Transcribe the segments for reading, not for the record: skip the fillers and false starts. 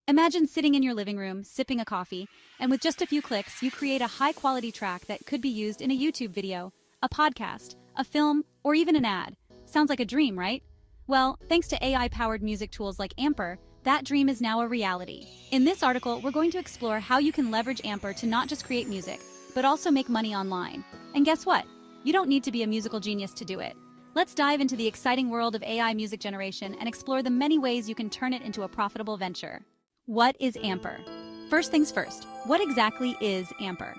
Imagine sitting in your living room, sipping a coffee, and with just a few clicks, you create a high-quality track that could be used in a YouTube video, a podcast, a film, or even an ad. Sounds like a dream, right? Well, thanks to AI-powered music tools like AMPER, that dream is now a reality. In this article, we're going to explore how you can leverage AMPER to not just create music, but also make money online. And guess what? You don't need to be a musical genius to do it. Let's dive into the exciting world of AI music generation and explore the many ways you can turn it into a profitable venture. What is AMPER? First things first, what exactly is AMPER?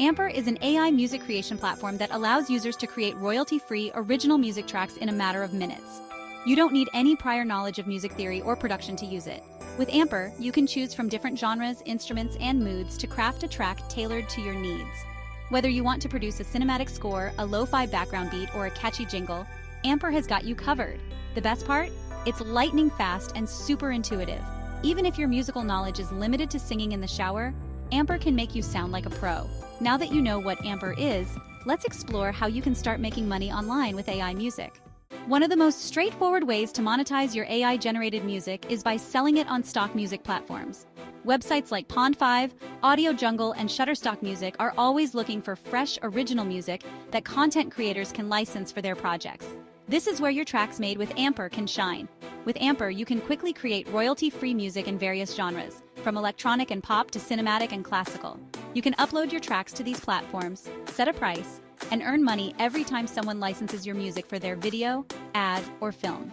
AMPER is an AI music creation platform that allows users to create royalty-free original music tracks in a matter of minutes. You don't need any prior knowledge of music theory or production to use it. With AMPER, you can choose from different genres, instruments, and moods to craft a track tailored to your needs. Whether you want to produce a cinematic score, a lo-fi background beat, or a catchy jingle, AMPER has got you covered. The best part? It's lightning fast and super intuitive. Even if your musical knowledge is limited to singing in the shower, AMPER can make you sound like a pro. Now that you know what AMPER is, let's explore how you can start making money online with AI music. One of the most straightforward ways to monetize your AI-generated music is by selling it on stock music platforms. Websites like Pond5, Audio Jungle, and Shutterstock Music are always looking for fresh, original music that content creators can license for their projects. This is where your tracks made with AMPER can shine. With AMPER, you can quickly create royalty-free music in various genres, from electronic and pop to cinematic and classical. You can upload your tracks to these platforms, set a price, and earn money every time someone licenses your music for their video, ad, or film.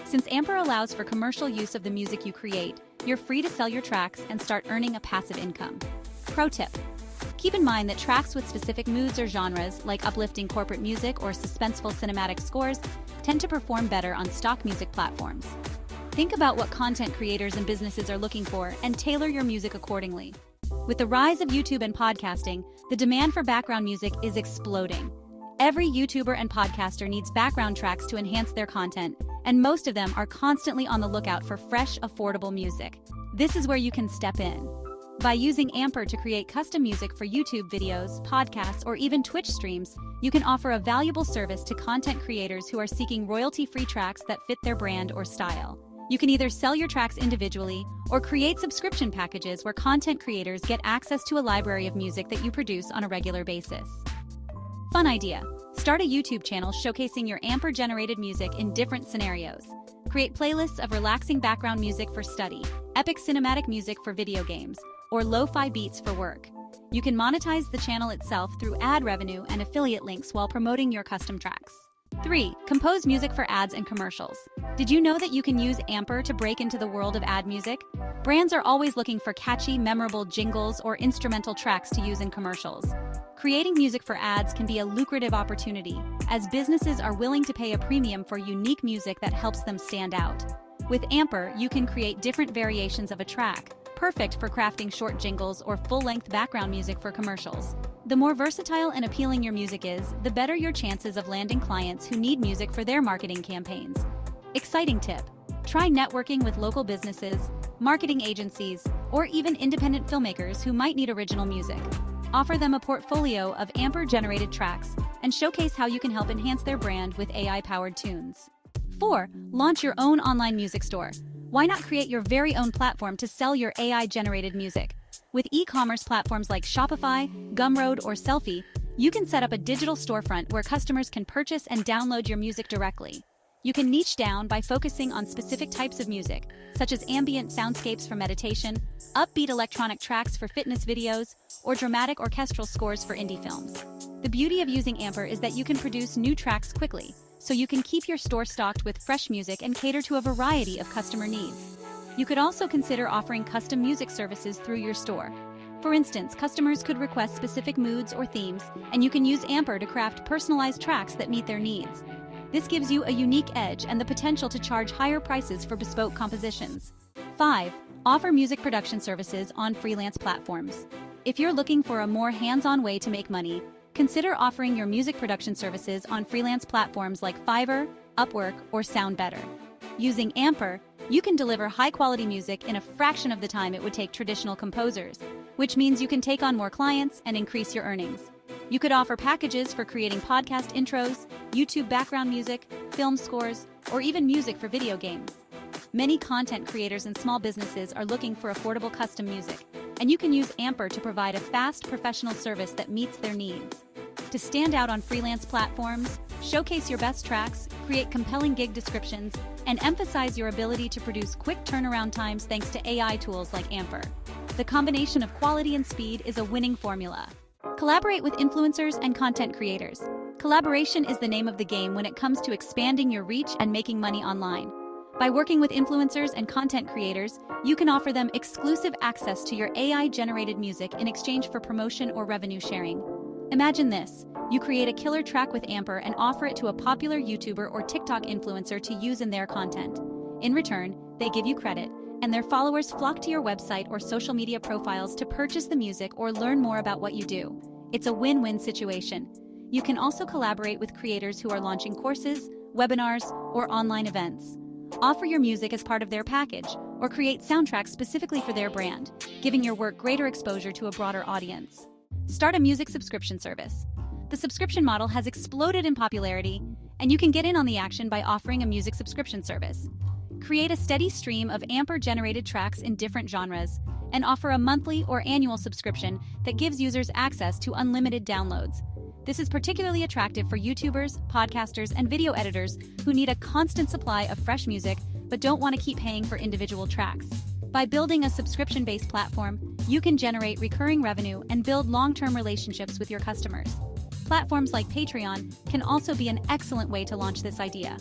Since AMPER allows for commercial use of the music you create, you're free to sell your tracks and start earning a passive income. Pro tip: keep in mind that tracks with specific moods or genres, like uplifting corporate music or suspenseful cinematic scores, tend to perform better on stock music platforms. Think about what content creators and businesses are looking for and tailor your music accordingly. With the rise of YouTube and podcasting, the demand for background music is exploding. Every YouTuber and podcaster needs background tracks to enhance their content, and most of them are constantly on the lookout for fresh, affordable music. This is where you can step in. By using AMPER to create custom music for YouTube videos, podcasts, or even Twitch streams, you can offer a valuable service to content creators who are seeking royalty-free tracks that fit their brand or style. You can either sell your tracks individually or create subscription packages where content creators get access to a library of music that you produce on a regular basis. Fun idea: start a YouTube channel showcasing your AMPER-generated music in different scenarios. Create playlists of relaxing background music for study, epic cinematic music for video games, or lo-fi beats for work. You can monetize the channel itself through ad revenue and affiliate links while promoting your custom tracks. 3. Compose music for ads and commercials. Did you know that you can use AMPER to break into the world of ad music? Brands are always looking for catchy, memorable jingles or instrumental tracks to use in commercials. Creating music for ads can be a lucrative opportunity, as businesses are willing to pay a premium for unique music that helps them stand out. With AMPER, you can create different variations of a track, perfect for crafting short jingles or full-length background music for commercials. The more versatile and appealing your music is, the better your chances of landing clients who need music for their marketing campaigns. Exciting tip: try networking with local businesses, marketing agencies, or even independent filmmakers who might need original music. Offer them a portfolio of AMPER-generated tracks and showcase how you can help enhance their brand with AI-powered tunes. 4. Launch your own online music store. Why not create your very own platform to sell your AI-generated music? With e-commerce platforms like Shopify, Gumroad, or Selfie, you can set up a digital storefront where customers can purchase and download your music directly. You can niche down by focusing on specific types of music, such as ambient soundscapes for meditation, upbeat electronic tracks for fitness videos, or dramatic orchestral scores for indie films. The beauty of using AMPER is that you can produce new tracks quickly, so you can keep your store stocked with fresh music and cater to a variety of customer needs. You could also consider offering custom music services through your store. For instance, customers could request specific moods or themes, and you can use AMPER to craft personalized tracks that meet their needs. This gives you a unique edge and the potential to charge higher prices for bespoke compositions. 5. Offer music production services on freelance platforms. If you're looking for a more hands-on way to make money, consider offering your music production services on freelance platforms like Fiverr, Upwork, or SoundBetter. Using AMPER, you can deliver high-quality music in a fraction of the time it would take traditional composers, which means you can take on more clients and increase your earnings. You could offer packages for creating podcast intros, YouTube background music, film scores, or even music for video games. Many content creators and small businesses are looking for affordable custom music, and you can use AMPER to provide a fast, professional service that meets their needs. To stand out on freelance platforms, showcase your best tracks, create compelling gig descriptions, and emphasize your ability to produce quick turnaround times thanks to AI tools like AMPER. The combination of quality and speed is a winning formula. Collaborate with influencers and content creators. Collaboration is the name of the game when it comes to expanding your reach and making money online. By working with influencers and content creators, you can offer them exclusive access to your AI-generated music in exchange for promotion or revenue sharing. Imagine this: you create a killer track with AMPER and offer it to a popular YouTuber or TikTok influencer to use in their content. In return, they give you credit, and their followers flock to your website or social media profiles to purchase the music or learn more about what you do. It's a win-win situation. You can also collaborate with creators who are launching courses, webinars, or online events. Offer your music as part of their package, or create soundtracks specifically for their brand, giving your work greater exposure to a broader audience. Start a music subscription service. The subscription model has exploded in popularity, and you can get in on the action by offering a music subscription service. Create a steady stream of AMPER-generated tracks in different genres, and offer a monthly or annual subscription that gives users access to unlimited downloads. This is particularly attractive for YouTubers, podcasters, and video editors who need a constant supply of fresh music but don't want to keep paying for individual tracks. By building a subscription-based platform, you can generate recurring revenue and build long-term relationships with your customers. Platforms like Patreon can also be an excellent way to launch this idea.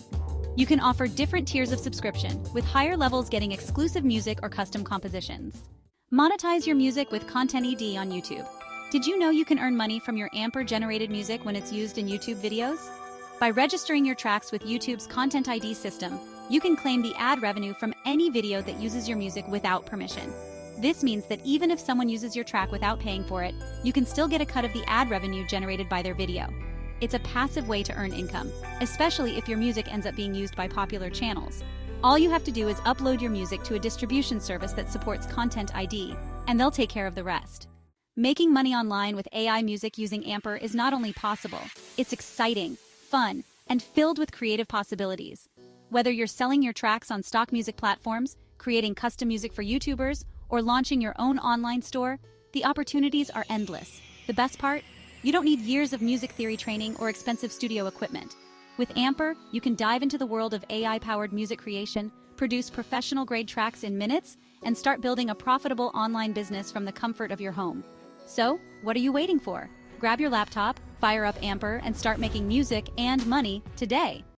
You can offer different tiers of subscription, with higher levels getting exclusive music or custom compositions. Monetize your music with Content ED on YouTube. Did you know you can earn money from your AMPER-generated music when it's used in YouTube videos? By registering your tracks with YouTube's Content ID system, you can claim the ad revenue from any video that uses your music without permission. This means that even if someone uses your track without paying for it, you can still get a cut of the ad revenue generated by their video. It's a passive way to earn income, especially if your music ends up being used by popular channels. All you have to do is upload your music to a distribution service that supports Content ID, and they'll take care of the rest. Making money online with AI music using AMPER is not only possible, it's exciting, fun, and filled with creative possibilities. Whether you're selling your tracks on stock music platforms, creating custom music for YouTubers, or launching your own online store, the opportunities are endless. The best part? You don't need years of music theory training or expensive studio equipment. With AMPER, you can dive into the world of AI-powered music creation, produce professional-grade tracks in minutes, and start building a profitable online business from the comfort of your home. So, what are you waiting for? Grab your laptop, fire up AMPER, and start making music and money today.